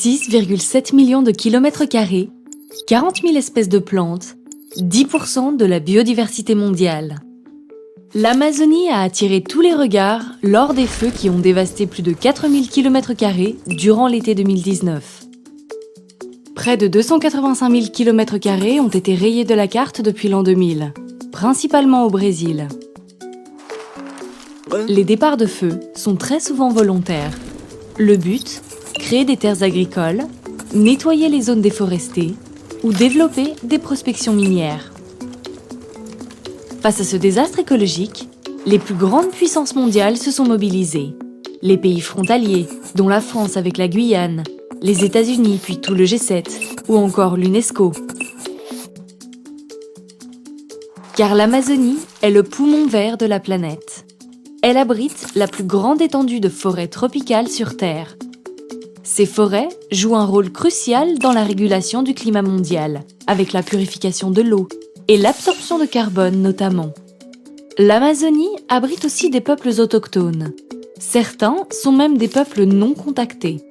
6,7 millions de kilomètres carrés, 40 000 espèces de plantes, 10% de la biodiversité mondiale. L'Amazonie a attiré tous les regards lors des feux qui ont dévasté plus de 4000 km² durant l'été 2019. Près de 285 000 km² ont été rayés de la carte depuis l'an 2000, principalement au Brésil. Les départs de feu sont très souvent volontaires. Le but, créer des terres agricoles, nettoyer les zones déforestées ou développer des prospections minières. Face à ce désastre écologique, les plus grandes puissances mondiales se sont mobilisées. Les pays frontaliers, dont la France avec la Guyane, les États-Unis puis tout le G7, ou encore l'UNESCO. Car l'Amazonie est le poumon vert de la planète. Elle abrite la plus grande étendue de forêts tropicales sur Terre. Ces forêts jouent un rôle crucial dans la régulation du climat mondial, avec la purification de l'eau et l'absorption de carbone notamment. L'Amazonie abrite aussi des peuples autochtones. Certains sont même des peuples non contactés,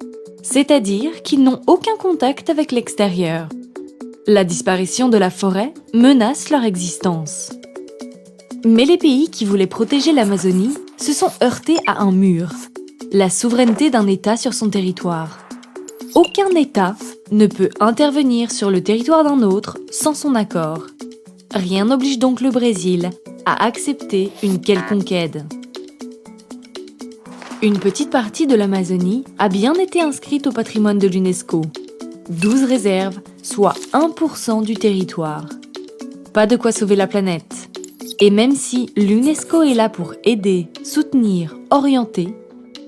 c'est-à-dire qu'ils n'ont aucun contact avec l'extérieur. La disparition de la forêt menace leur existence. Mais les pays qui voulaient protéger l'Amazonie se sont heurtés à un mur, la souveraineté d'un État sur son territoire. Aucun État ne peut intervenir sur le territoire d'un autre sans son accord. Rien n'oblige donc le Brésil à accepter une quelconque aide. Une petite partie de l'Amazonie a bien été inscrite au patrimoine de l'UNESCO. 12 réserves, soit 1% du territoire. Pas de quoi sauver la planète. Et même si l'UNESCO est là pour aider, soutenir, orienter,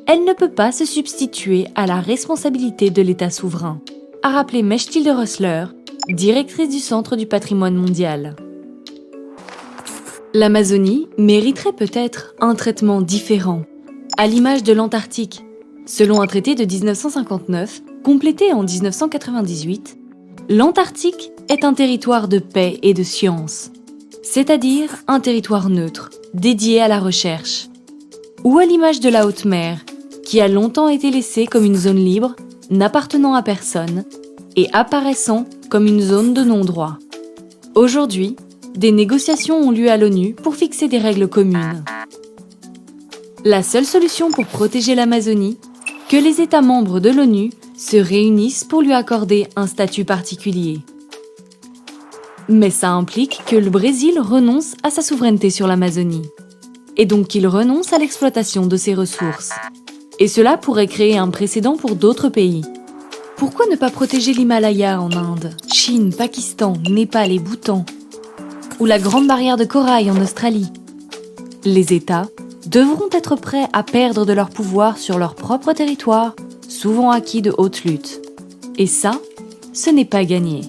elle ne peut pas se substituer à la responsabilité de l'État souverain, a rappelé Mechtilde Rössler, directrice du Centre du patrimoine mondial. L'Amazonie mériterait peut-être un traitement différent, à l'image de l'Antarctique. Selon un traité de 1959, complété en 1998, l'Antarctique est un territoire de paix et de science, c'est-à-dire un territoire neutre, dédié à la recherche. Ou à l'image de la haute mer, qui a longtemps été laissée comme une zone libre, n'appartenant à personne, et apparaissant comme une zone de non-droit. Aujourd'hui, des négociations ont lieu à l'ONU pour fixer des règles communes. La seule solution pour protéger l'Amazonie, que les États membres de l'ONU se réunissent pour lui accorder un statut particulier. Mais ça implique que le Brésil renonce à sa souveraineté sur l'Amazonie, et donc qu'il renonce à l'exploitation de ses ressources. Et cela pourrait créer un précédent pour d'autres pays. Pourquoi ne pas protéger l'Himalaya en Inde, Chine, Pakistan, Népal et Bhoutan, ou la Grande Barrière de Corail en Australie? Les États devront être prêts à perdre de leur pouvoir sur leur propre territoire, souvent acquis de haute lutte. Et ça, ce n'est pas gagné.